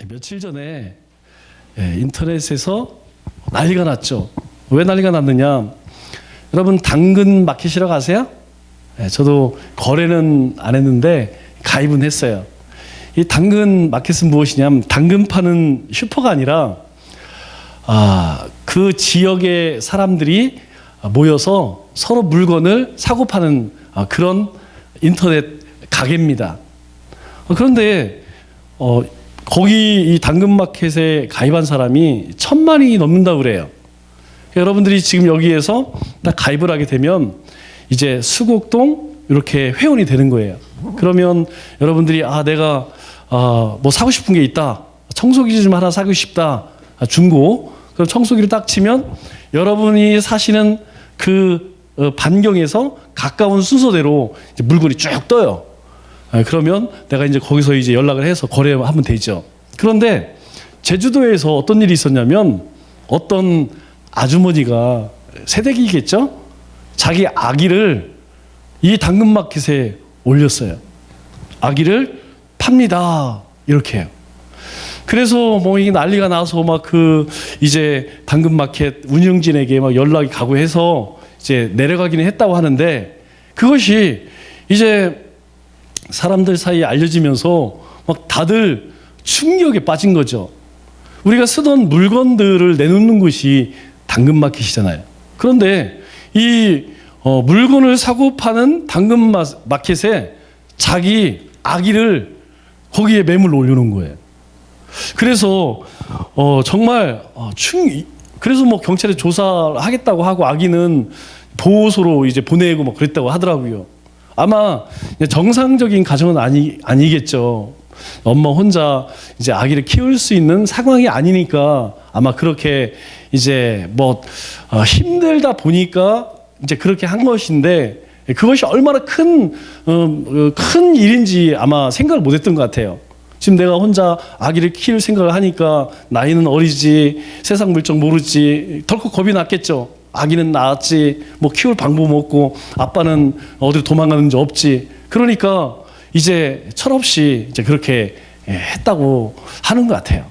며칠 전에 인터넷에서 난리가 났죠. 왜 난리가 났느냐? 여러분 당근 마켓이라고 아세요? 저도 거래는 안 했는데 가입은 했어요. 이 당근 마켓은 무엇이냐면 당근 파는 슈퍼가 아니라 그 지역의 사람들이 모여서 서로 물건을 사고 파는 그런 인터넷 가게입니다. 그런데 거기 이 당근마켓에 가입한 사람이 1000만이 넘는다고 그래요. 여러분들이 지금 여기에서 딱 가입을 하게 되면 이제 수곡동 이렇게 회원이 되는 거예요. 그러면 여러분들이 내가 뭐 사고 싶은 게 있다. 청소기 좀 하나 사고 싶다. 중고. 그럼 청소기를 딱 치면 여러분이 사시는 그 반경에서 가까운 순서대로 이제 물건이 쭉 떠요. 그러면 내가 이제 거기서 이제 연락을 해서 거래하면 되죠. 그런데 제주도에서 어떤 일이 있었냐면 어떤 아주머니가 새댁이겠죠? 자기 아기를 이 당근마켓에 올렸어요. 아기를 팝니다. 이렇게 해요. 그래서 뭐 이게 난리가 나서 막 이제 당근마켓 운영진에게 막 연락이 가고 해서 이제 내려가기는 했다고 하는데 그것이 이제 사람들 사이에 알려지면서 막 다들 충격에 빠진 거죠. 우리가 쓰던 물건들을 내놓는 곳이 당근마켓이잖아요. 그런데 이 물건을 사고 파는 당근마켓에 자기 아기를 거기에 매물로 올려놓은 거예요. 그래서 정말 그래서 뭐 경찰에 조사하겠다고 하고 아기는 보호소로 이제 보내고 뭐 그랬다고 하더라고요. 아마 정상적인 가정은 아니겠죠. 엄마 혼자 이제 아기를 키울 수 있는 상황이 아니니까 아마 그렇게 이제 뭐 힘들다 보니까 이제 그렇게 한 것인데 그것이 얼마나 큰 일인지 아마 생각을 못했던 것 같아요. 지금 내가 혼자 아기를 키울 생각을 하니까 나이는 어리지 세상 물정 모르지 덜컥 겁이 났겠죠. 아기는 낳았지 뭐 키울 방법 없고 아빠는 어디로 도망가는 줄 없지. 그러니까 이제 철없이 이제 그렇게 했다고 하는 것 같아요.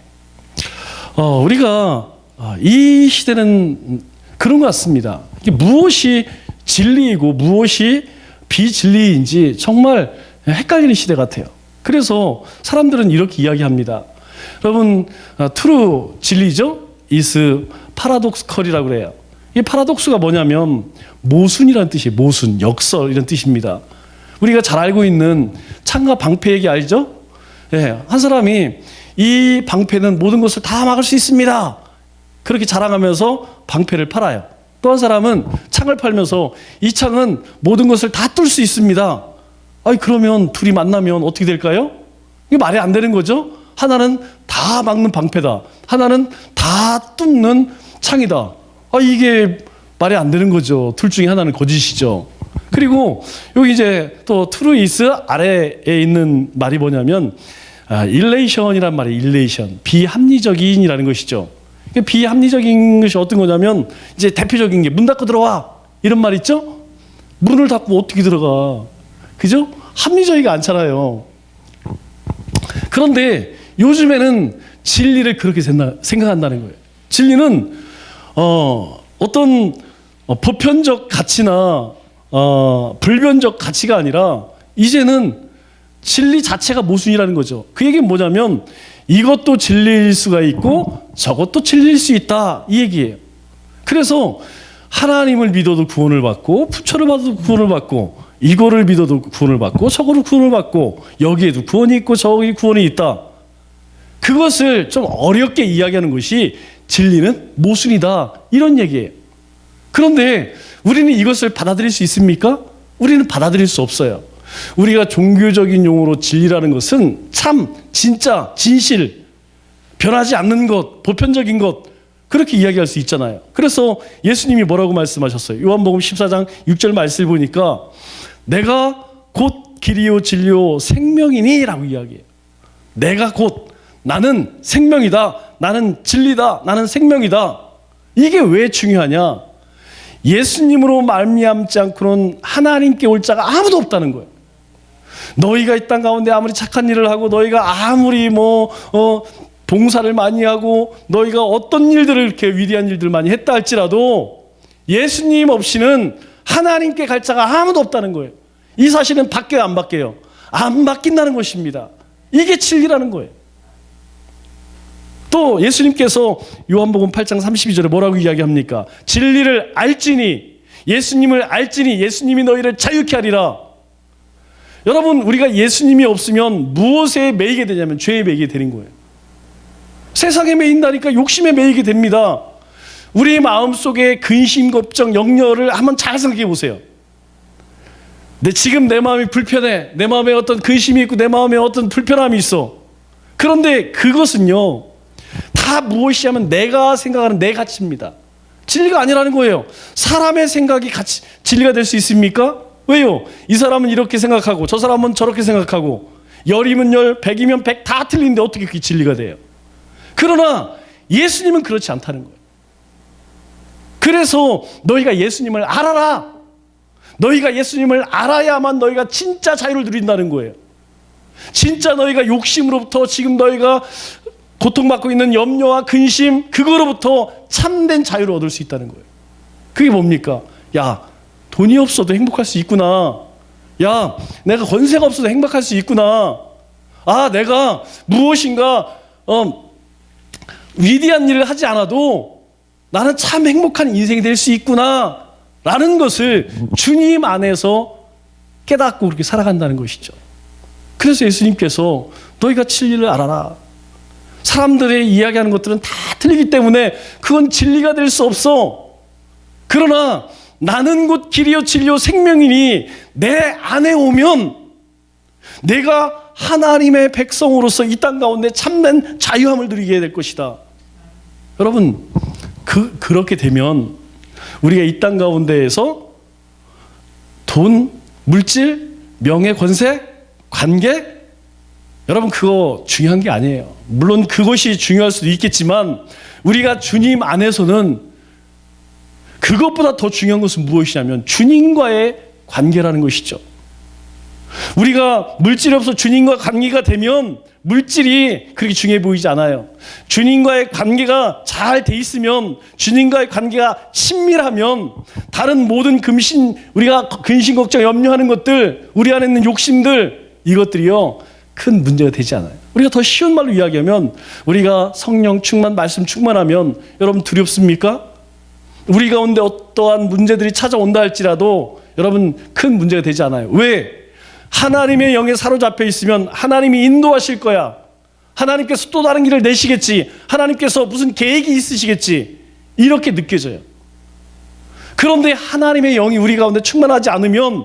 우리가 이 시대는 그런 것 같습니다. 이게 무엇이 진리이고 무엇이 비진리인지 정말 헷갈리는 시대 같아요. 그래서 사람들은 이렇게 이야기합니다. 여러분, 트루 진리죠? is paradoxical 그래요. 이 파라독스가 뭐냐면 모순이라는 뜻이에요. 모순, 역설 이런 뜻입니다. 우리가 잘 알고 있는 창과 방패 얘기 알죠? 한 사람이 이 방패는 모든 것을 다 막을 수 있습니다. 그렇게 자랑하면서 방패를 팔아요. 또 한 사람은 창을 팔면서 이 창은 모든 것을 다 뚫을 수 있습니다. 그러면 둘이 만나면 어떻게 될까요? 이게 말이 안 되는 거죠? 하나는 다 막는 방패다. 하나는 다 뚫는 창이다. 이게 말이 안 되는 거죠. 둘 중에 하나는 거짓이죠. 그리고 여기 이제 또 트루이스 아래에 있는 말이 뭐냐면 일레이션이란 말이에요. 일레이션. 비합리적인이라는 것이죠. 비합리적인 것이 어떤 거냐면 이제 대표적인 게 문 닫고 들어와 이런 말 있죠? 문을 닫고 어떻게 들어가? 그죠? 합리적이가 않잖아요. 그런데 요즘에는 진리를 그렇게 생각한다는 거예요. 진리는 어떤 보편적 가치나 불변적 가치가 아니라 이제는 진리 자체가 모순이라는 거죠. 그 얘기는 뭐냐면 이것도 진리일 수가 있고 저것도 진리일 수 있다 이 얘기예요. 그래서 하나님을 믿어도 구원을 받고 부처를 받아도 구원을 받고 이거를 믿어도 구원을 받고 저거를 구원을 받고 여기에도 구원이 있고 저기 구원이 있다. 그것을 좀 어렵게 이야기하는 것이 진리는 모순이다 이런 얘기예요. 그런데 우리는 이것을 받아들일 수 있습니까? 우리는 받아들일 수 없어요. 우리가 종교적인 용어로 진리라는 것은 참, 진짜, 진실, 변하지 않는 것, 보편적인 것 그렇게 이야기할 수 있잖아요. 그래서 예수님이 뭐라고 말씀하셨어요? 요한복음 14장 6절 말씀을 보니까 내가 곧 길이요 진리요 생명이니 라고 이야기해요. 내가 곧 나는 생명이다. 나는 진리다. 나는 생명이다. 이게 왜 중요하냐? 예수님으로 말미암지 않고는 하나님께 올 자가 아무도 없다는 거예요. 너희가 이 땅 가운데 아무리 착한 일을 하고 너희가 아무리 봉사를 많이 하고 너희가 어떤 일들을 이렇게 위대한 일들을 많이 했다 할지라도 예수님 없이는 하나님께 갈 자가 아무도 없다는 거예요. 이 사실은 바뀌어요, 안 바뀌어요? 안 바뀐다는 것입니다. 이게 진리라는 거예요. 또 예수님께서 요한복음 8장 32절에 뭐라고 이야기합니까? 진리를 알지니, 예수님을 알지니 예수님이 너희를 자유케 하리라. 여러분, 우리가 예수님이 없으면 무엇에 매이게 되냐면 죄에 매이게 되는 거예요. 세상에 매인다니까 욕심에 매이게 됩니다. 우리 마음속에 근심, 걱정, 염려를 한번 잘 생각해 보세요. 지금 내 마음이 불편해. 내 마음에 어떤 근심이 있고 내 마음에 어떤 불편함이 있어. 그런데 그것은요, 다 무엇이냐면 내가 생각하는 내 가치입니다. 진리가 아니라는 거예요. 사람의 생각이 진리가 될 수 있습니까? 왜요? 이 사람은 이렇게 생각하고 저 사람은 저렇게 생각하고 열이면 열, 백이면 백 다 틀린데 어떻게 그게 진리가 돼요? 그러나 예수님은 그렇지 않다는 거예요. 그래서 너희가 예수님을 알아라. 너희가 예수님을 알아야만 너희가 진짜 자유를 누린다는 거예요. 진짜 너희가 욕심으로부터 지금 너희가 고통받고 있는 염려와 근심, 그거로부터 참된 자유를 얻을 수 있다는 거예요. 그게 뭡니까? 야, 돈이 없어도 행복할 수 있구나. 야, 내가 권세가 없어도 행복할 수 있구나. 아, 내가 무엇인가 위대한 일을 하지 않아도 나는 참 행복한 인생이 될 수 있구나 라는 것을 주님 안에서 깨닫고 그렇게 살아간다는 것이죠. 그래서 예수님께서 너희가 진리를 알아라. 사람들의 이야기하는 것들은 다 틀리기 때문에 그건 진리가 될 수 없어. 그러나 나는 곧 길이요 진리요 생명이니 내 안에 오면 내가 하나님의 백성으로서 이 땅 가운데 참된 자유함을 누리게 될 것이다. 여러분, 그렇게 되면 우리가 이 땅 가운데에서 돈, 물질, 명예, 권세, 관계, 여러분 그거 중요한 게 아니에요. 물론 그것이 중요할 수도 있겠지만 우리가 주님 안에서는 그것보다 더 중요한 것은 무엇이냐면 주님과의 관계라는 것이죠. 우리가 물질이 없어 주님과 관계가 되면 물질이 그렇게 중요해 보이지 않아요. 주님과의 관계가 잘 돼 있으면, 주님과의 관계가 친밀하면 다른 모든 우리가 근심, 걱정, 염려하는 것들, 우리 안에 있는 욕심들, 이것들이요 큰 문제가 되지 않아요. 우리가 더 쉬운 말로 이야기하면 우리가 성령 충만, 말씀 충만하면 여러분 두렵습니까? 우리 가운데 어떠한 문제들이 찾아온다 할지라도 여러분 큰 문제가 되지 않아요. 왜? 하나님의 영에 사로잡혀 있으면 하나님이 인도하실 거야. 하나님께서 또 다른 길을 내시겠지. 하나님께서 무슨 계획이 있으시겠지. 이렇게 느껴져요. 그런데 하나님의 영이 우리 가운데 충만하지 않으면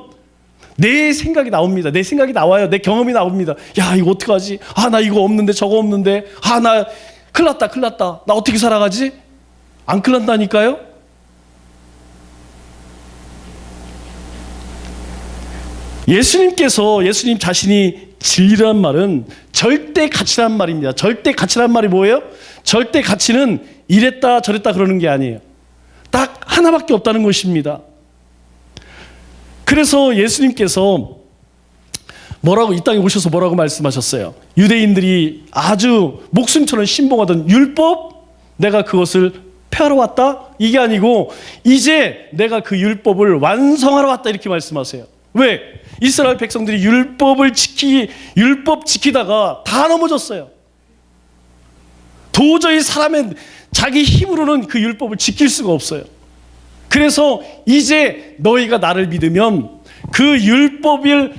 내 생각이 나옵니다. 내 생각이 나와요. 내 경험이 나옵니다. 야, 이거 어떡하지? 아, 나 이거 없는데 저거 없는데. 아, 나 큰일 났다. 나 어떻게 살아가지? 안 큰일 난다니까요? 예수님 자신이 진리란 말은 절대 가치란 말입니다. 절대 가치란 말이 뭐예요? 절대 가치는 이랬다 저랬다 그러는 게 아니에요. 딱 하나밖에 없다는 것입니다. 그래서 예수님께서 이 땅에 오셔서 뭐라고 말씀하셨어요? 유대인들이 아주 목숨처럼 신봉하던 율법, 내가 그것을 폐하러 왔다? 이게 아니고 이제 내가 그 율법을 완성하러 왔다, 이렇게 말씀하세요. 왜? 이스라엘 백성들이 율법 지키다가 다 넘어졌어요. 도저히 사람의 자기 힘으로는 그 율법을 지킬 수가 없어요. 그래서 이제 너희가 나를 믿으면 그 율법을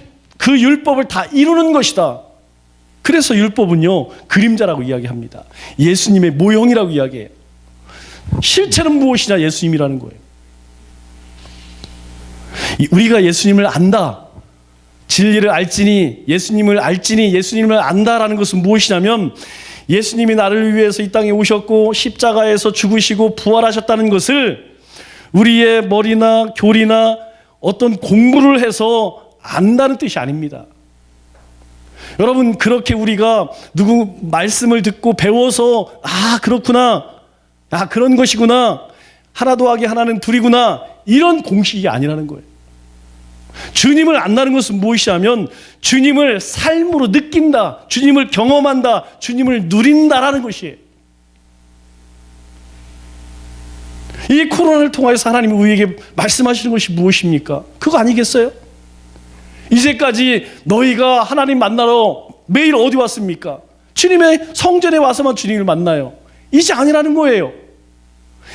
다 이루는 것이다. 그래서 율법은요 그림자라고 이야기합니다. 예수님의 모형이라고 이야기해요. 실체는 무엇이냐? 예수님이라는 거예요. 우리가 예수님을 안다, 진리를 알지니, 예수님을 알지니, 예수님을 안다라는 것은 무엇이냐면 예수님이 나를 위해서 이 땅에 오셨고 십자가에서 죽으시고 부활하셨다는 것을 우리의 머리나 교리나 어떤 공부를 해서 안다는 뜻이 아닙니다. 여러분, 그렇게 우리가 누구 말씀을 듣고 배워서 그렇구나, 그런 것이구나, 하나 더하기 하나는 둘이구나, 이런 공식이 아니라는 거예요. 주님을 안다는 것은 무엇이냐면 주님을 삶으로 느낀다, 주님을 경험한다, 주님을 누린다라는 것이에요. 이 코로나를 통하여서 하나님이 우리에게 말씀하시는 것이 무엇입니까? 그거 아니겠어요? 이제까지 너희가 하나님 만나러 매일 어디 왔습니까? 주님의 성전에 와서만 주님을 만나요. 이제 아니라는 거예요.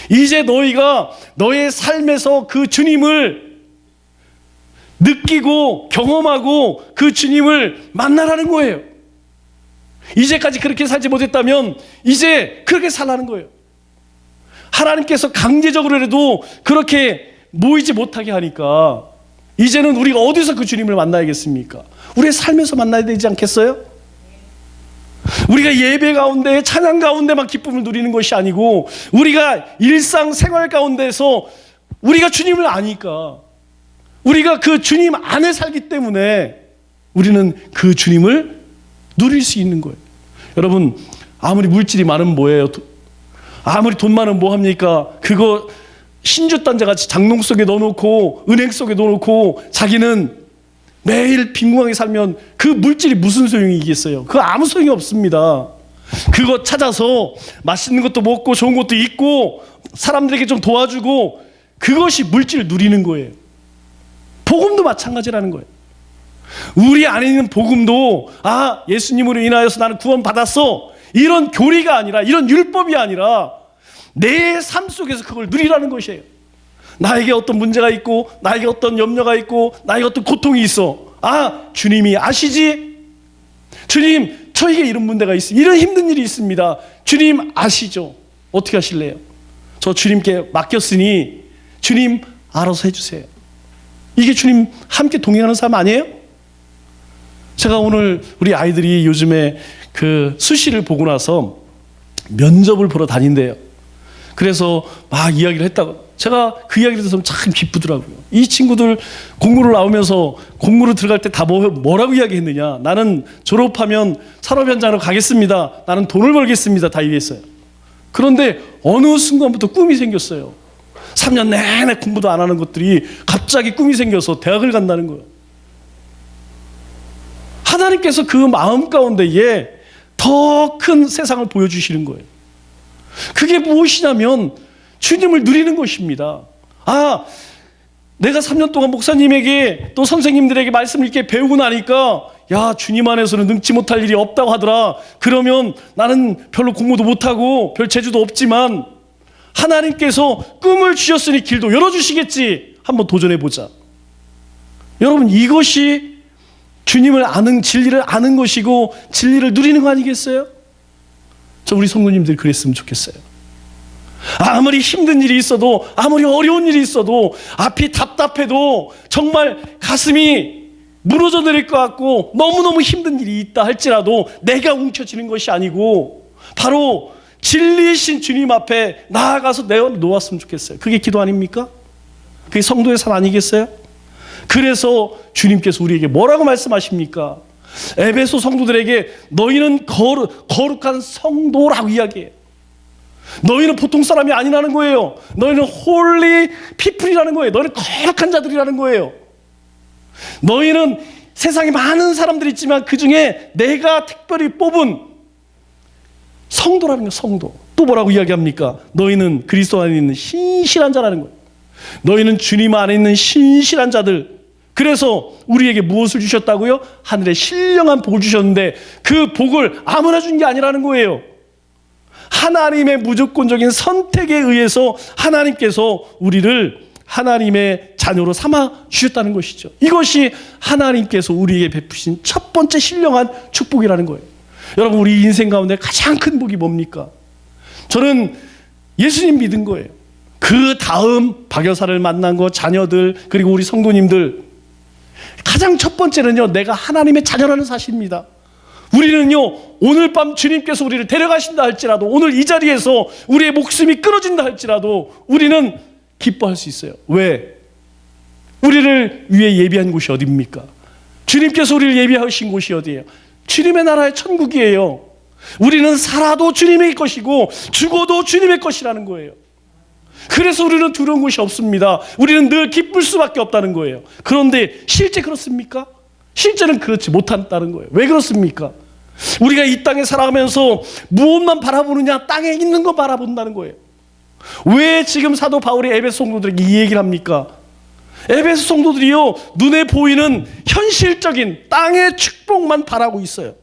이제 너희가 너의 삶에서 그 주님을 느끼고 경험하고 그 주님을 만나라는 거예요. 이제까지 그렇게 살지 못했다면 이제 그렇게 살라는 거예요. 하나님께서 강제적으로라도 그렇게 모이지 못하게 하니까 이제는 우리가 어디서 그 주님을 만나야겠습니까? 우리의 삶에서 만나야 되지 않겠어요? 우리가 예배 가운데 찬양 가운데만 기쁨을 누리는 것이 아니고 우리가 일상생활 가운데서 우리가 주님을 아니까 우리가 그 주님 안에 살기 때문에 우리는 그 주님을 누릴 수 있는 거예요. 여러분, 아무리 물질이 많으면 뭐예요? 아무리 돈 많으면 뭐합니까? 그거 신주단자같이 장롱 속에 넣어놓고 은행 속에 넣어놓고 자기는 매일 빈궁하게 살면 그 물질이 무슨 소용이 있겠어요? 그거 아무 소용이 없습니다. 그거 찾아서 맛있는 것도 먹고 좋은 것도 입고 사람들에게 좀 도와주고 그것이 물질을 누리는 거예요. 복음도 마찬가지라는 거예요. 우리 안에 있는 복음도 예수님으로 인하여서 나는 구원받았어, 이런 교리가 아니라, 이런 율법이 아니라 내 삶 속에서 그걸 누리라는 것이에요. 나에게 어떤 문제가 있고 나에게 어떤 염려가 있고 나에게 어떤 고통이 있어, 주님이 아시지? 주님, 저에게 이런 문제가 있어, 이런 힘든 일이 있습니다. 주님 아시죠? 어떻게 하실래요? 저 주님께 맡겼으니 주님 알아서 해주세요. 이게 주님 함께 동행하는 삶 아니에요? 제가 오늘 우리 아이들이 요즘에 그 수시를 보고 나서 면접을 보러 다닌대요. 그래서 막 이야기를 했다고, 제가 그 이야기를 들으면 참 기쁘더라고요. 이 친구들 공부를 나오면서 공부를 들어갈 때 다 뭐라고 이야기했느냐, 나는 졸업하면 산업 현장으로 가겠습니다, 나는 돈을 벌겠습니다, 다 얘기했어요. 그런데 어느 순간부터 꿈이 생겼어요. 3년 내내 공부도 안 하는 것들이 갑자기 꿈이 생겨서 대학을 간다는 거예요. 하나님께서 그 마음 가운데에 더 큰 세상을 보여주시는 거예요. 그게 무엇이냐면 주님을 누리는 것입니다. 내가 3년 동안 목사님에게 또 선생님들에게 말씀을 이렇게 배우고 나니까 주님 안에서는 능치 못할 일이 없다고 하더라. 그러면 나는 별로 공부도 못하고 별 재주도 없지만 하나님께서 꿈을 주셨으니 길도 열어주시겠지, 한번 도전해보자. 여러분, 이것이 주님을 아는, 진리를 아는 것이고 진리를 누리는 거 아니겠어요? 저 우리 성도님들이 그랬으면 좋겠어요. 아무리 힘든 일이 있어도, 아무리 어려운 일이 있어도, 앞이 답답해도, 정말 가슴이 무너져 내릴 것 같고 너무너무 힘든 일이 있다 할지라도 내가 움켜쥐는 것이 아니고 바로 진리이신 주님 앞에 나아가서 내어놓았으면 좋겠어요. 그게 기도 아닙니까? 그게 성도의 삶 아니겠어요? 그래서 주님께서 우리에게 뭐라고 말씀하십니까? 에베소 성도들에게 너희는 거룩한 성도라고 이야기해요. 너희는 보통 사람이 아니라는 거예요. 너희는 홀리 피플이라는 거예요. 너희는 거룩한 자들이라는 거예요. 너희는 세상에 많은 사람들이 있지만 그 중에 내가 특별히 뽑은 성도라는 거예요. 성도. 또 뭐라고 이야기합니까? 너희는 그리스도 안에 있는 신실한 자라는 거예요. 너희는 주님 안에 있는 신실한 자들. 그래서 우리에게 무엇을 주셨다고요? 하늘의 신령한 복을 주셨는데 그 복을 아무나 준 게 아니라는 거예요. 하나님의 무조건적인 선택에 의해서 하나님께서 우리를 하나님의 자녀로 삼아 주셨다는 것이죠. 이것이 하나님께서 우리에게 베푸신 첫 번째 신령한 축복이라는 거예요. 여러분, 우리 인생 가운데 가장 큰 복이 뭡니까? 저는 예수님 믿은 거예요. 그 다음 박여사를 만난 거, 자녀들, 그리고 우리 성도님들, 가장 첫 번째는요, 내가 하나님의 자녀라는 사실입니다. 우리는요, 오늘 밤 주님께서 우리를 데려가신다 할지라도, 오늘 이 자리에서 우리의 목숨이 끊어진다 할지라도 우리는 기뻐할 수 있어요. 왜? 우리를 위해 예비한 곳이 어디입니까? 주님께서 우리를 예비하신 곳이 어디예요? 주님의 나라의 천국이에요. 우리는 살아도 주님의 것이고 죽어도 주님의 것이라는 거예요. 그래서 우리는 두려운 것이 없습니다. 우리는 늘 기쁠 수밖에 없다는 거예요. 그런데 실제 그렇습니까? 실제는 그렇지 못한다는 거예요. 왜 그렇습니까? 우리가 이 땅에 살아가면서 무엇만 바라보느냐? 땅에 있는 거 바라본다는 거예요. 왜 지금 사도 바울이 에베소 성도들에게 이 얘기를 합니까? 에베소 성도들이요, 눈에 보이는 현실적인 땅의 축복만 바라고 있어요.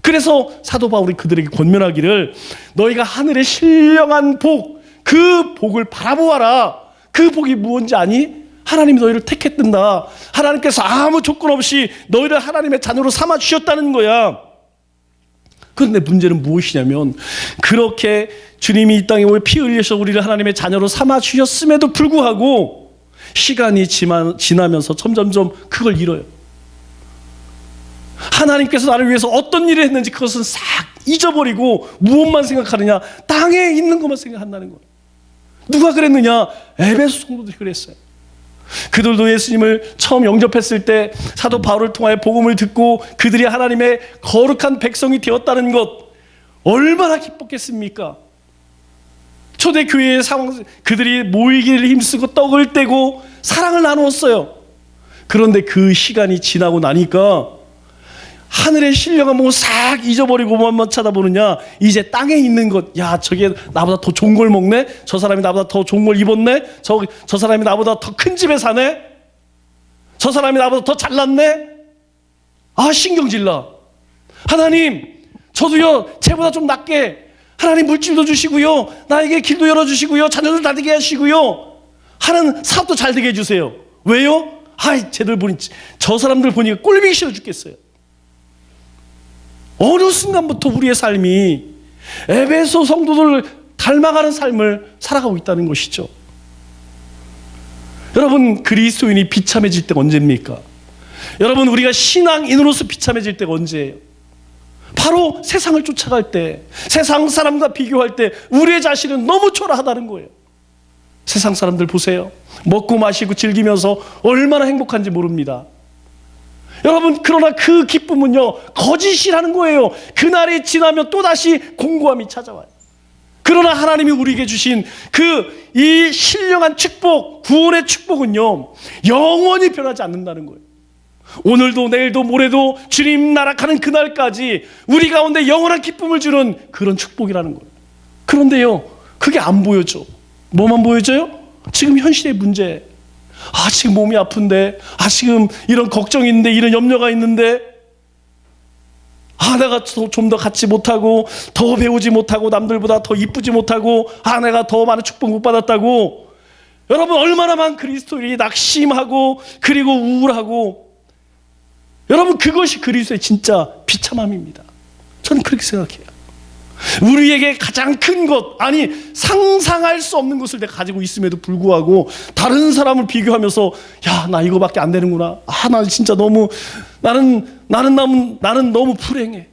그래서 사도 바울이 그들에게 권면하기를, 너희가 하늘의 신령한 복, 그 복을 바라보아라. 그 복이 무엇인지 아니? 하나님이 너희를 택했단다. 하나님께서 아무 조건 없이 너희를 하나님의 자녀로 삼아 주셨다는 거야. 그런데 문제는 무엇이냐면, 그렇게 주님이 이 땅에 피 흘려서 우리를 하나님의 자녀로 삼아 주셨음에도 불구하고 시간이 지나면서 점점점 그걸 잃어요. 하나님께서 나를 위해서 어떤 일을 했는지 그것은 싹 잊어버리고 무엇만 생각하느냐? 땅에 있는 것만 생각한다는 거예요. 누가 그랬느냐? 에베소 성도들이 그랬어요. 그들도 예수님을 처음 영접했을 때 사도 바울을 통하여 복음을 듣고 그들이 하나님의 거룩한 백성이 되었다는 것, 얼마나 기뻤겠습니까? 초대교회의 상황, 그들이 모이기를 힘쓰고 떡을 떼고 사랑을 나누었어요. 그런데 그 시간이 지나고 나니까 하늘의 신령한 뭐 싹 잊어버리고 뭐만 쳐다보느냐? 이제 땅에 있는 것, 야, 저게 나보다 더 좋은 걸 먹네? 저 사람이 나보다 더 좋은 걸 입었네? 저 사람이 나보다 더 큰 집에 사네? 저 사람이 나보다 더 잘났네? 아, 신경질나. 하나님, 저도요, 쟤보다 좀 낫게 하나님 물질도 주시고요, 나에게 길도 열어주시고요, 자녀들 다 되게 하시고요, 하는 사업도 잘 되게 해주세요. 왜요? 아이, 쟤들 보니, 저 사람들 보니까 꼴보기 싫어 죽겠어요. 어느 순간부터 우리의 삶이 에베소 성도들을 닮아가는 삶을 살아가고 있다는 것이죠. 여러분, 그리스도인이 비참해질 때가 언제입니까? 여러분, 우리가 신앙인으로서 비참해질 때가 언제예요? 바로 세상을 쫓아갈 때, 세상 사람과 비교할 때 우리의 자신은 너무 초라하다는 거예요. 세상 사람들 보세요. 먹고 마시고 즐기면서 얼마나 행복한지 모릅니다. 여러분, 그러나 그 기쁨은요, 거짓이라는 거예요. 그날이 지나면 또다시 공고함이 찾아와요. 그러나 하나님이 우리에게 주신 그 이 신령한 축복, 구원의 축복은요, 영원히 변하지 않는다는 거예요. 오늘도 내일도 모레도 주님 나락하는 그날까지 우리 가운데 영원한 기쁨을 주는 그런 축복이라는 거예요. 그런데요, 그게 안 보여져. 뭐만 보여져요? 지금 현실의 문제. 아, 지금 몸이 아픈데, 아, 지금 이런 걱정이 있는데, 이런 염려가 있는데, 아, 내가 좀 더 갖지 못하고, 더 배우지 못하고, 남들보다 더 이쁘지 못하고, 아, 내가 더 많은 축복 못 받았다고. 여러분, 얼마나 많은 그리스도인이 낙심하고, 그리고 우울하고, 여러분, 그것이 그리스도의 진짜 비참함입니다. 저는 그렇게 생각해요. 우리에게 가장 큰 것, 아니 상상할 수 없는 것을 내가 가지고 있음에도 불구하고 다른 사람을 비교하면서, 야, 나 이거밖에 안 되는구나. 아, 나 진짜 너무 나는 너무 불행해.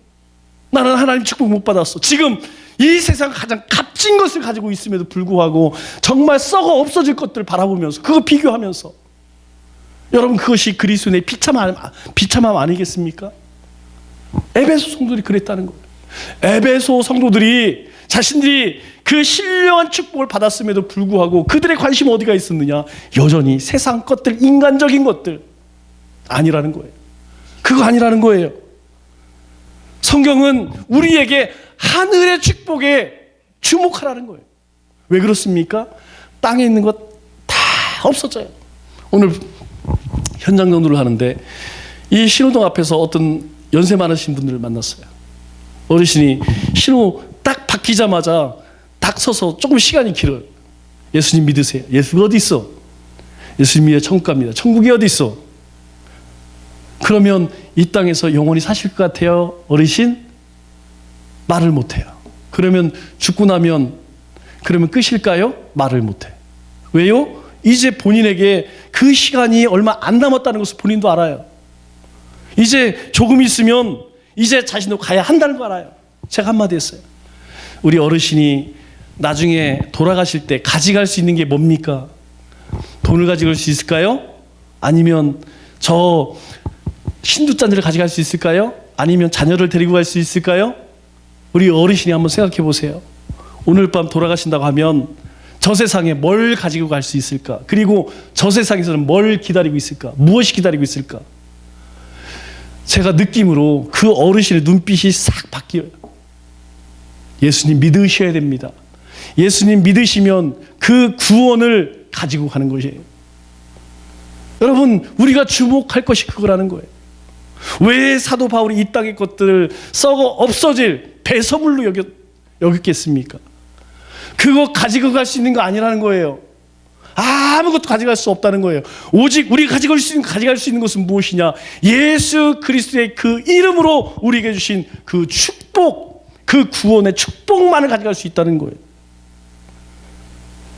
나는 하나님 축복 못 받았어. 지금 이 세상 가장 값진 것을 가지고 있음에도 불구하고 정말 썩어 없어질 것들을 바라보면서 그거 비교하면서, 여러분, 그것이 그리스도의 비참함 아니겠습니까? 에베소 성도들이 그랬다는 거예요. 에베소 성도들이 자신들이 그 신령한 축복을 받았음에도 불구하고 그들의 관심은 어디가 있었느냐? 여전히 세상 것들, 인간적인 것들 아니라는 거예요. 그거 아니라는 거예요. 성경은 우리에게 하늘의 축복에 주목하라는 거예요. 왜 그렇습니까? 땅에 있는 것 다 없어져요. 오늘 현장 전도를 하는데 이 신호등 앞에서 어떤 연세 많으신 분들을 만났어요. 어르신이 신호 딱 바뀌자마자 딱 서서 조금 시간이 길어요. 예수님 믿으세요. 예수 어디 있어? 예수님이 천국 갑니다. 천국이 어디 있어? 그러면 이 땅에서 영원히 사실 것 같아요, 어르신? 말을 못해요. 그러면 죽고 나면 그러면 끝일까요? 말을 못해. 왜요? 이제 본인에게 그 시간이 얼마 안 남았다는 것을 본인도 알아요. 이제 조금 있으면 이제 자신도 가야 한다는 거 알아요. 제가 한마디 했어요. 우리 어르신이 나중에 돌아가실 때 가져갈 수 있는 게 뭡니까? 돈을 가져갈 수 있을까요? 아니면 저 신두잔디를 가져갈 수 있을까요? 아니면 자녀를 데리고 갈 수 있을까요? 우리 어르신이 한번 생각해 보세요. 오늘 밤 돌아가신다고 하면 저 세상에 뭘 가지고 갈 수 있을까? 그리고 저 세상에서는 뭘 기다리고 있을까? 무엇이 기다리고 있을까? 제가 느낌으로 그 어르신의 눈빛이 싹 바뀌어요. 예수님 믿으셔야 됩니다. 예수님 믿으시면 그 구원을 가지고 가는 것이에요. 여러분, 우리가 주목할 것이 그거라는 거예요. 왜 사도 바울이 이 땅의 것들을 썩어 없어질 배설물로 여겼겠습니까? 그거 가지고 갈 수 있는 거 아니라는 거예요. 아무것도 가져갈 수 없다는 거예요. 오직 우리가 가져갈 수 있는 것은 무엇이냐? 예수 그리스도의 그 이름으로 우리에게 주신 그 축복, 그 구원의 축복만을 가져갈 수 있다는 거예요.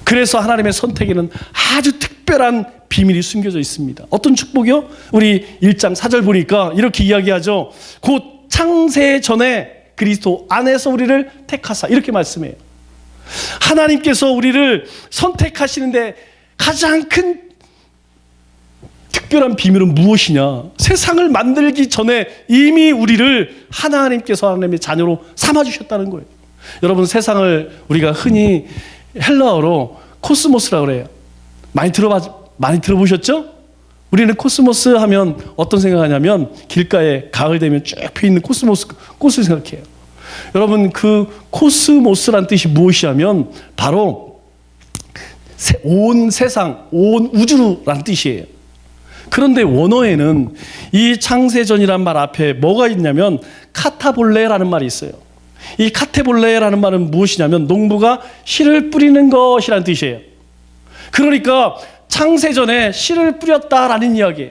그래서 하나님의 선택에는 아주 특별한 비밀이 숨겨져 있습니다. 어떤 축복이요? 우리 1장 4절 보니까 이렇게 이야기하죠. 곧 창세 전에 그리스도 안에서 우리를 택하사, 이렇게 말씀해요. 하나님께서 우리를 선택하시는데 가장 큰 특별한 비밀은 무엇이냐? 세상을 만들기 전에 이미 우리를 하나님의 자녀로 삼아주셨다는 거예요. 여러분, 세상을 우리가 흔히 헬라어로 코스모스라고 그래요. 많이 들어보셨죠? 우리는 코스모스 하면 어떤 생각하냐면 길가에 가을 되면 쭉 펴있는 코스모스 꽃을 생각해요. 여러분, 그 코스모스란 뜻이 무엇이냐면 바로 온 세상, 온 우주란 뜻이에요. 그런데 원어에는 이 창세전이란 말 앞에 뭐가 있냐면 카타볼레라는 말이 있어요. 이 카테볼레라는 말은 무엇이냐면 농부가 씨를 뿌리는 것이라는 뜻이에요. 그러니까 창세전에 씨를 뿌렸다라는 이야기예요.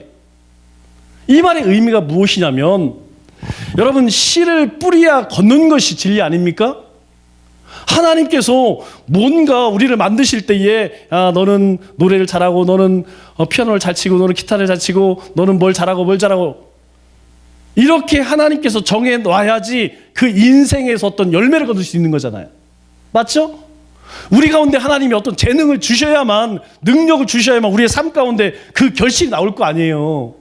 이 말의 의미가 무엇이냐면 여러분, 씨를 뿌려야 걷는 것이 진리 아닙니까? 하나님께서 뭔가 우리를 만드실 때에 너는 노래를 잘하고, 너는 피아노를 잘 치고, 너는 기타를 잘 치고, 너는 뭘 잘하고 이렇게 하나님께서 정해 놔야지 그 인생에서 어떤 열매를 거둘 수 있는 거잖아요. 맞죠? 우리 가운데 하나님이 어떤 재능을 주셔야만, 능력을 주셔야만 우리의 삶 가운데 그 결실이 나올 거 아니에요.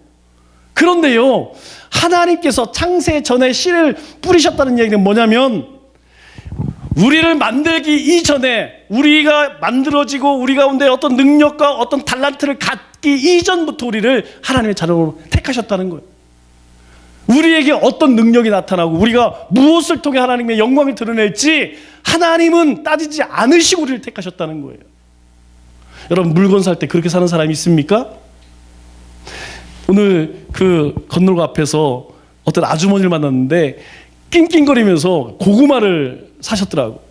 그런데요, 하나님께서 창세 전에 씨를 뿌리셨다는 얘기는 뭐냐면 우리를 만들기 이전에, 우리가 만들어지고 우리 가운데 어떤 능력과 어떤 달란트를 갖기 이전부터 우리를 하나님의 자녀로 택하셨다는 거예요. 우리에게 어떤 능력이 나타나고 우리가 무엇을 통해 하나님의 영광을 드러낼지 하나님은 따지지 않으시고 우리를 택하셨다는 거예요. 여러분, 물건 살 때 그렇게 사는 사람이 있습니까? 오늘 그 건널고 앞에서 어떤 아주머니를 만났는데 낑낑거리면서 고구마를 사셨더라고.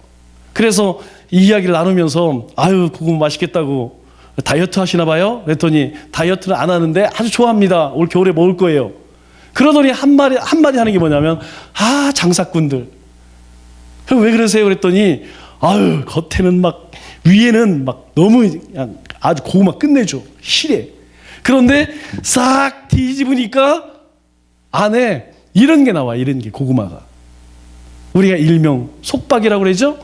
그래서 이 이야기를 나누면서 아유, 고구마 맛있겠다고, 다이어트 하시나 봐요? 그랬더니 다이어트는 안 하는데 아주 좋아합니다. 올 겨울에 먹을 거예요. 그러더니 한마디 하는 게 뭐냐면 장사꾼들. 왜 그러세요? 그랬더니 아유, 겉에는 막, 위에는 막 너무 그냥 아주 고구마 끝내줘. 실해. 그런데 싹 뒤집으니까 안에 이런 게 나와. 이런 게, 고구마가. 우리가 일명 속박이라고 그러죠?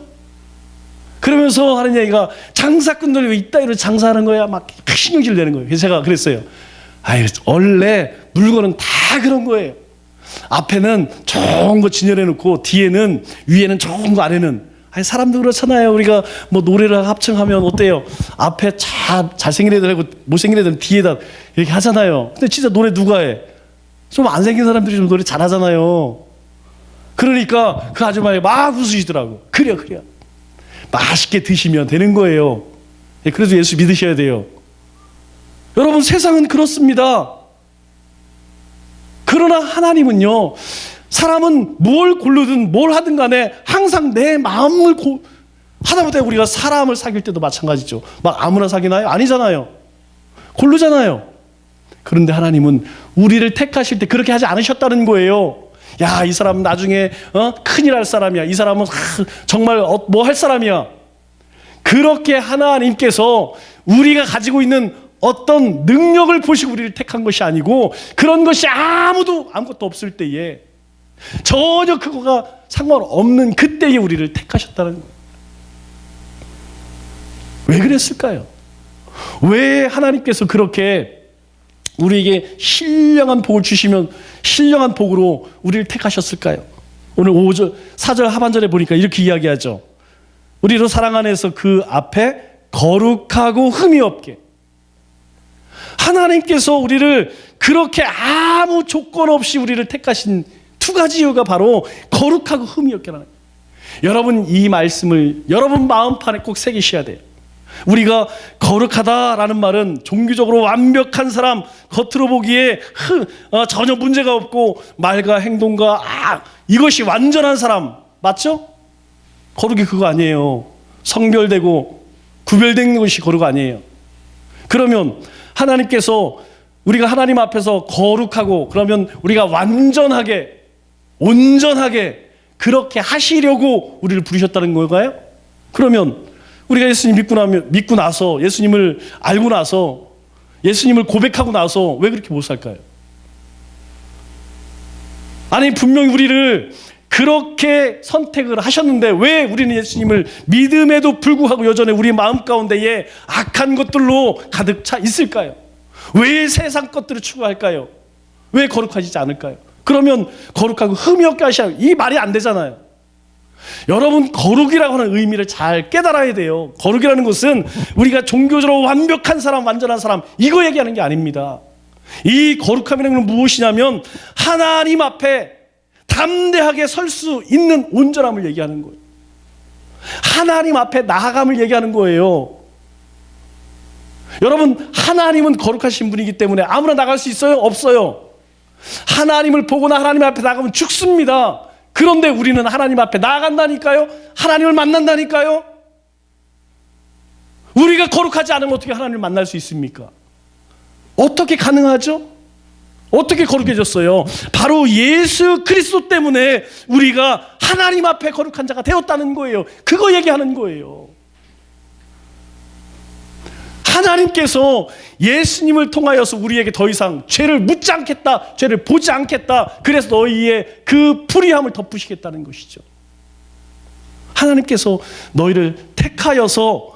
그러면서 하는 얘기가 장사꾼들이 왜 이따위로 장사하는 거야? 막 신경질 내는 거예요. 그래서 제가 그랬어요. 원래 물건은 다 그런 거예요. 앞에는 좋은 거 진열해 놓고 뒤에는, 위에는 좋은 거, 아래는. 사람도 그렇잖아요. 우리가 뭐 노래를 합창하면 어때요? 앞에 잘생긴 애들하고 못생긴 애들은 뒤에다 이렇게 하잖아요. 근데 진짜 노래 누가 해? 좀 안 생긴 사람들이 좀 노래 잘하잖아요. 그러니까 그 아줌마가 막 웃으시더라고. 그래. 맛있게 드시면 되는 거예요. 그래서 예수 믿으셔야 돼요. 여러분, 세상은 그렇습니다. 그러나 하나님은요, 사람은 뭘 고르든 뭘 하든 간에 항상 내 마음을 하다못해 우리가 사람을 사귈 때도 마찬가지죠. 막 아무나 사귀나요? 아니잖아요. 고르잖아요. 그런데 하나님은 우리를 택하실 때 그렇게 하지 않으셨다는 거예요. 야, 이 사람은 나중에 큰일 할 사람이야. 이 사람은 정말 뭐 할 사람이야. 그렇게 하나님께서 우리가 가지고 있는 어떤 능력을 보시고 우리를 택한 것이 아니고, 그런 것이 아무것도 없을 때에, 전혀 그거가 상관없는 그때에 우리를 택하셨다는 거예요. 왜 그랬을까요? 왜 하나님께서 그렇게 우리에게 신령한 복을 주시면 신령한 복으로 우리를 택하셨을까요? 오늘 4절 하반절에 보니까 이렇게 이야기하죠. 우리로 사랑 안에서 그 앞에 거룩하고 흠이 없게. 하나님께서 우리를 그렇게 아무 조건 없이 우리를 택하신 두 가지 이유가 바로 거룩하고 흠이 없게라는 거예요. 여러분, 이 말씀을 여러분 마음판에 꼭 새기셔야 돼요. 우리가 거룩하다라는 말은 종교적으로 완벽한 사람, 겉으로 보기에 전혀 문제가 없고 말과 행동과 이것이 완전한 사람, 맞죠? 거룩이 그거 아니에요. 성별되고 구별된 것이 거룩 아니에요. 그러면 하나님께서 우리가 하나님 앞에서 거룩하고 그러면 우리가 완전하게 온전하게 그렇게 하시려고 우리를 부르셨다는 건가요? 그러면 우리가 예수님 믿고 나서 예수님을 알고 나서 예수님을 고백하고 나서 왜 그렇게 못 살까요? 아니, 분명히 우리를 그렇게 선택을 하셨는데 왜 우리는 예수님을 믿음에도 불구하고 여전히 우리 마음 가운데에 악한 것들로 가득 차 있을까요? 왜 세상 것들을 추구할까요? 왜 거룩하지 않을까요? 그러면 거룩하고 흠이 없게 하시라, 이 말이 안 되잖아요. 여러분, 거룩이라고 하는 의미를 잘 깨달아야 돼요. 거룩이라는 것은 우리가 종교적으로 완벽한 사람, 완전한 사람, 이거 얘기하는 게 아닙니다. 이 거룩함이라는 건 무엇이냐면 하나님 앞에 담대하게 설 수 있는 온전함을 얘기하는 거예요. 하나님 앞에 나아감을 얘기하는 거예요. 여러분, 하나님은 거룩하신 분이기 때문에 아무나 나갈 수 있어요? 없어요. 하나님을 보거나 하나님 앞에 나가면 죽습니다. 그런데 우리는 하나님 앞에 나아간다니까요. 하나님을 만난다니까요. 우리가 거룩하지 않으면 어떻게 하나님을 만날 수 있습니까? 어떻게 가능하죠? 어떻게 거룩해졌어요? 바로 예수 그리스도 때문에 우리가 하나님 앞에 거룩한 자가 되었다는 거예요. 그거 얘기하는 거예요. 하나님께서 예수님을 통하여서 우리에게 더 이상 죄를 묻지 않겠다, 죄를 보지 않겠다, 그래서 너희의 그 불의함을 덮으시겠다는 것이죠. 하나님께서 너희를 택하여서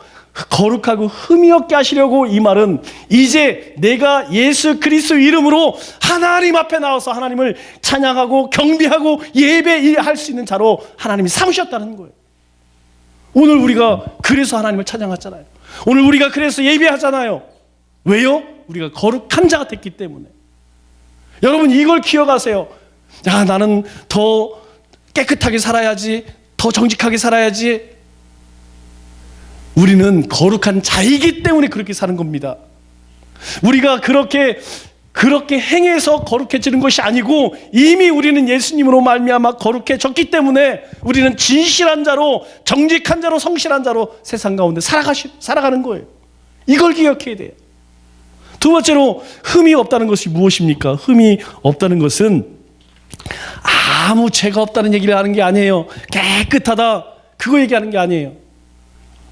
거룩하고 흠이 없게 하시려고, 이 말은 이제 내가 예수 그리스도 이름으로 하나님 앞에 나와서 하나님을 찬양하고 경배하고 예배할 수 있는 자로 하나님이 삼으셨다는 거예요. 오늘 우리가 그래서 하나님을 찬양하잖아요. 오늘 우리가 그래서 예배하잖아요. 왜요? 우리가 거룩한 자가 됐기 때문에. 여러분, 이걸 기억하세요. 야, 나는 더 깨끗하게 살아야지, 더 정직하게 살아야지. 우리는 거룩한 자이기 때문에 그렇게 사는 겁니다. 우리가 그렇게 행해서 거룩해지는 것이 아니고 이미 우리는 예수님으로 말미암아 거룩해졌기 때문에 우리는 진실한 자로, 정직한 자로, 성실한 자로 세상 가운데 살아가는 거예요. 이걸 기억해야 돼요. 두 번째로, 흠이 없다는 것이 무엇입니까? 흠이 없다는 것은 아무 죄가 없다는 얘기를 하는 게 아니에요. 깨끗하다, 그거 얘기하는 게 아니에요.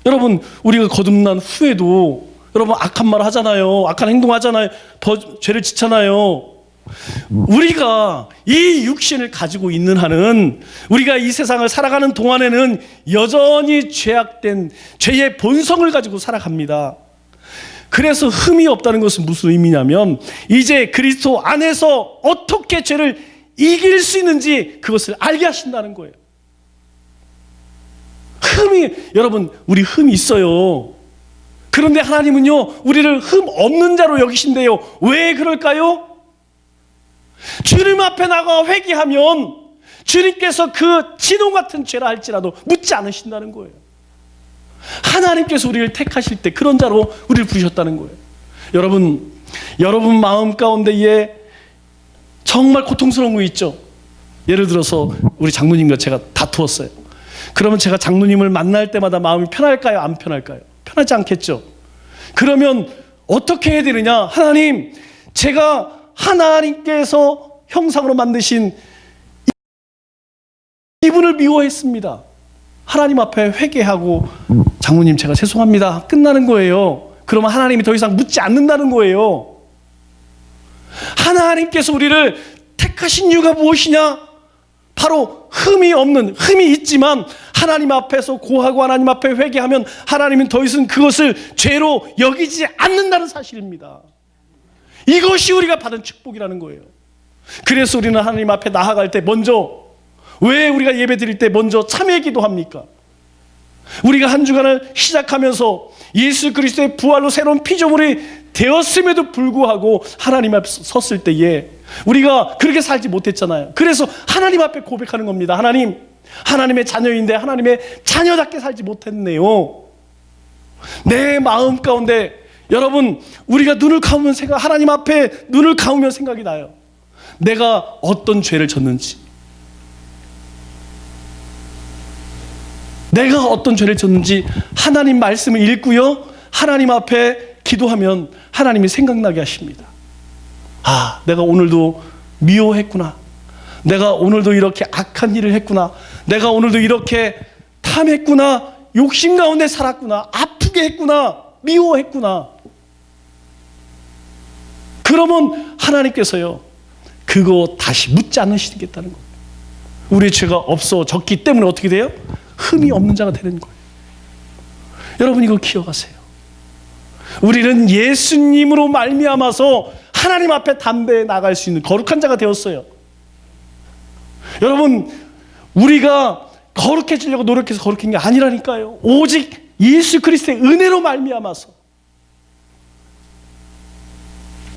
여러분, 우리가 거듭난 후에도 여러분 악한 말 하잖아요. 악한 행동 하잖아요. 더 죄를 짓잖아요. 우리가 이 육신을 가지고 있는 한은, 우리가 이 세상을 살아가는 동안에는 여전히 죄악된 죄의 본성을 가지고 살아갑니다. 그래서 흠이 없다는 것은 무슨 의미냐면 이제 그리스도 안에서 어떻게 죄를 이길 수 있는지 그것을 알게 하신다는 거예요. 여러분, 우리 흠이 있어요. 그런데 하나님은요, 우리를 흠 없는 자로 여기신대요. 왜 그럴까요? 주님 앞에 나가 회개하면 주님께서 그 진홍 같은 죄라 할지라도 묻지 않으신다는 거예요. 하나님께서 우리를 택하실 때 그런 자로 우리를 부르셨다는 거예요. 여러분 마음 가운데에 정말 고통스러운 거 있죠? 예를 들어서 우리 장로님과 제가 다투었어요. 그러면 제가 장로님을 만날 때마다 마음이 편할까요? 안 편할까요? 편하지 않겠죠? 그러면 어떻게 해야 되느냐? 하나님, 제가 하나님께서 형상으로 만드신 이분을 미워했습니다. 하나님 앞에 회개하고, 장로님 제가 죄송합니다, 끝나는 거예요. 그러면 하나님이 더 이상 묻지 않는다는 거예요. 하나님께서 우리를 택하신 이유가 무엇이냐? 바로 흠이 있지만 하나님 앞에서 고하고 하나님 앞에 회개하면 하나님은 더 이상 그것을 죄로 여기지 않는다는 사실입니다. 이것이 우리가 받은 축복이라는 거예요. 그래서 우리는 하나님 앞에 나아갈 때 먼저, 왜 우리가 예배 드릴 때 먼저 참회 기도합니까? 우리가 한 주간을 시작하면서 예수 그리스도의 부활로 새로운 피조물이 되었음에도 불구하고 하나님 앞에 섰을 때에 우리가 그렇게 살지 못했잖아요. 그래서 하나님 앞에 고백하는 겁니다. 하나님, 하나님의 자녀인데 하나님의 자녀답게 살지 못했네요. 내 마음 가운데 여러분, 우리가 눈을 감으면 하나님 앞에 눈을 감으면 생각이 나요. 내가 어떤 죄를 졌는지, 내가 어떤 죄를 졌는지 하나님 말씀을 읽고요, 하나님 앞에 기도하면 하나님이 생각나게 하십니다. 아, 내가 오늘도 미워했구나. 내가 오늘도 이렇게 악한 일을 했구나. 내가 오늘도 이렇게 탐했구나. 욕심 가운데 살았구나. 아프게 했구나. 미워했구나. 그러면 하나님께서요, 그거 다시 묻지 않으시겠다는 거예요. 우리의 죄가 없어졌기 때문에 어떻게 돼요? 흠이 없는 자가 되는 거예요. 여러분, 이거 기억하세요. 우리는 예수님으로 말미암아서 하나님 앞에 담대히 나갈 수 있는 거룩한 자가 되었어요. 여러분, 우리가 거룩해지려고 노력해서 거룩한 게 아니라니까요. 오직 예수 그리스도의 은혜로 말미암아서.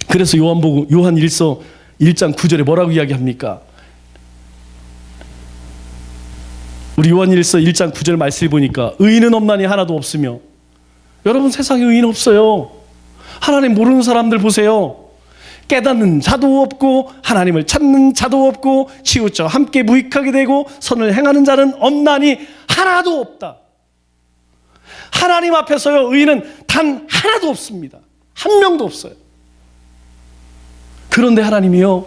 그래서 요한복음 요한 1장 9절에 뭐라고 이야기합니까? 우리 요한일서 1장 9절 말씀을 보니까 의인은 없나니 하나도 없으며, 여러분, 세상에 의인 없어요. 하나님 모르는 사람들 보세요. 깨닫는 자도 없고 하나님을 찾는 자도 없고 치우쳐 함께 무익하게 되고 선을 행하는 자는 없나니 하나도 없다. 하나님 앞에서요, 의인은 단 하나도 없습니다. 한 명도 없어요. 그런데 하나님이요,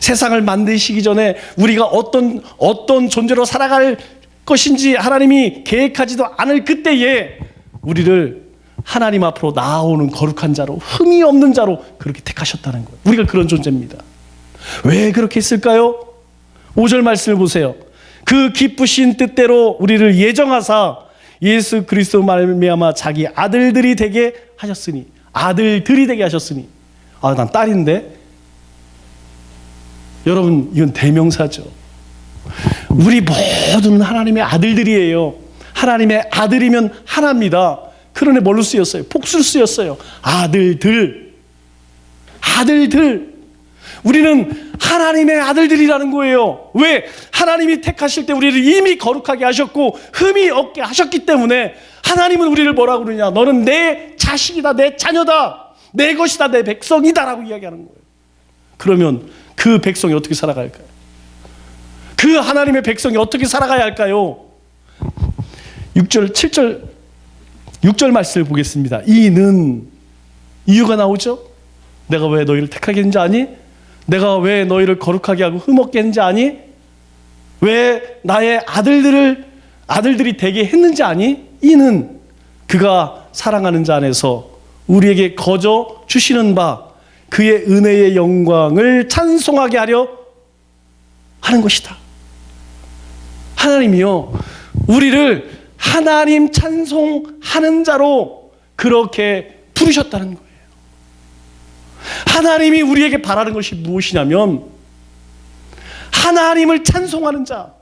세상을 만드시기 전에 우리가 어떤 존재로 살아갈 것인지 하나님이 계획하지도 않을 그때에 우리를 하나님 앞으로 나아오는 거룩한 자로, 흠이 없는 자로 그렇게 택하셨다는 거예요. 우리가 그런 존재입니다. 왜 그렇게 했을까요? 5절 말씀을 보세요. 그 기쁘신 뜻대로 우리를 예정하사 예수 그리스도 말미암아 자기 아들들이 되게 하셨으니. 아들들이 되게 하셨으니. 아, 난 딸인데. 여러분, 이건 대명사죠. 우리 모두는 하나님의 아들들이에요. 하나님의 아들이면 하나입니다. 그런데 뭘로 쓰였어요? 복수로 쓰였어요. 아들들. 아들들. 우리는 하나님의 아들들이라는 거예요. 왜? 하나님이 택하실 때 우리를 이미 거룩하게 하셨고 흠이 없게 하셨기 때문에 하나님은 우리를 뭐라고 그러냐? 너는 내 자식이다, 내 자녀다, 내 것이다, 내 백성이다 라고 이야기하는 거예요. 그러면 그 백성이 어떻게 살아가야 할까요? 그 하나님의 백성이 어떻게 살아가야 할까요? 6절 말씀을 보겠습니다. 이는, 이유가 나오죠? 내가 왜 너희를 택하게 했는지 아니? 내가 왜 너희를 거룩하게 하고 흠없게 했는지 아니? 왜 나의 아들들이 되게 했는지 아니? 이는 그가 사랑하는 자 안에서 우리에게 거저 주시는 바 그의 은혜의 영광을 찬송하게 하려 하는 것이다. 하나님이요, 우리를 하나님 찬송하는 자로 그렇게 부르셨다는 거예요. 하나님이 우리에게 바라는 것이 무엇이냐면 하나님을 찬송하는 자.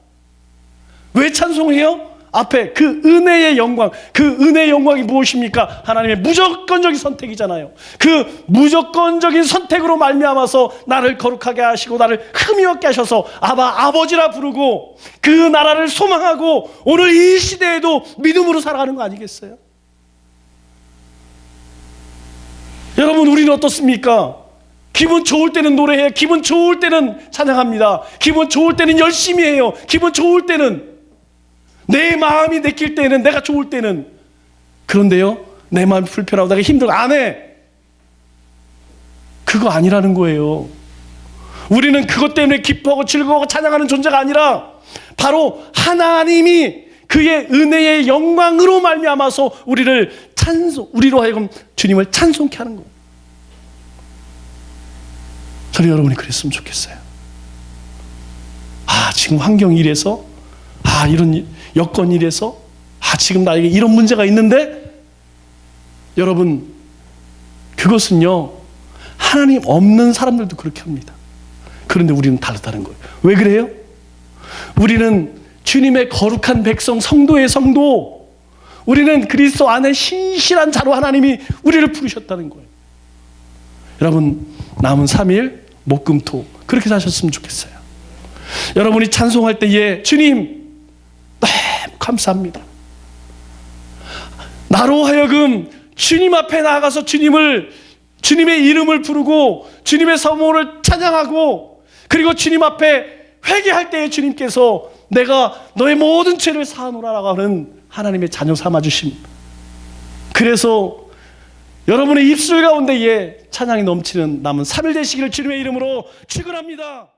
왜 찬송해요? 앞에 그 은혜의 영광, 그 은혜의 영광이 무엇입니까? 하나님의 무조건적인 선택이잖아요. 그 무조건적인 선택으로 말미암아서 나를 거룩하게 하시고 나를 흠이 없게 하셔서 아버지라 부르고 그 나라를 소망하고 오늘 이 시대에도 믿음으로 살아가는 거 아니겠어요? 여러분, 우리는 어떻습니까? 기분 좋을 때는 노래해요. 기분 좋을 때는 찬양합니다. 기분 좋을 때는 열심히 해요. 기분 좋을 때는, 내 마음이 내킬 때는, 내가 좋을 때는. 그런데요, 내 마음이 불편하고 내가 힘들고 안 해. 그거 아니라는 거예요. 우리는 그것 때문에 기뻐하고 즐거워하고 찬양하는 존재가 아니라 바로 하나님이 그의 은혜의 영광으로 말미암아서 우리로 하여금 주님을 찬송케 하는 거예요. 저는 여러분이 그랬으면 좋겠어요. 지금 환경이 이래서, 이런 여건이 이래서, 지금 나에게 이런 문제가 있는데, 여러분, 그것은요, 하나님 없는 사람들도 그렇게 합니다. 그런데 우리는 다르다는 거예요. 왜 그래요? 우리는 주님의 거룩한 백성, 성도의 성도, 우리는 그리스도 안에 신실한 자로 하나님이 우리를 부르셨다는 거예요. 여러분, 남은 3일 목금토 그렇게 사셨으면 좋겠어요. 여러분이 찬송할 때에 주님 너무 감사합니다. 나로 하여금 주님 앞에 나아가서 주님의 이름을 부르고 주님의 성모를 찬양하고, 그리고 주님 앞에 회개할 때에 주님께서 내가 너의 모든 죄를 사하노라라고 하는 하나님의 자녀 삼아주심. 그래서 여러분의 입술 가운데에 찬양이 넘치는 남은 3일 되시기를 주님의 이름으로 축원합니다.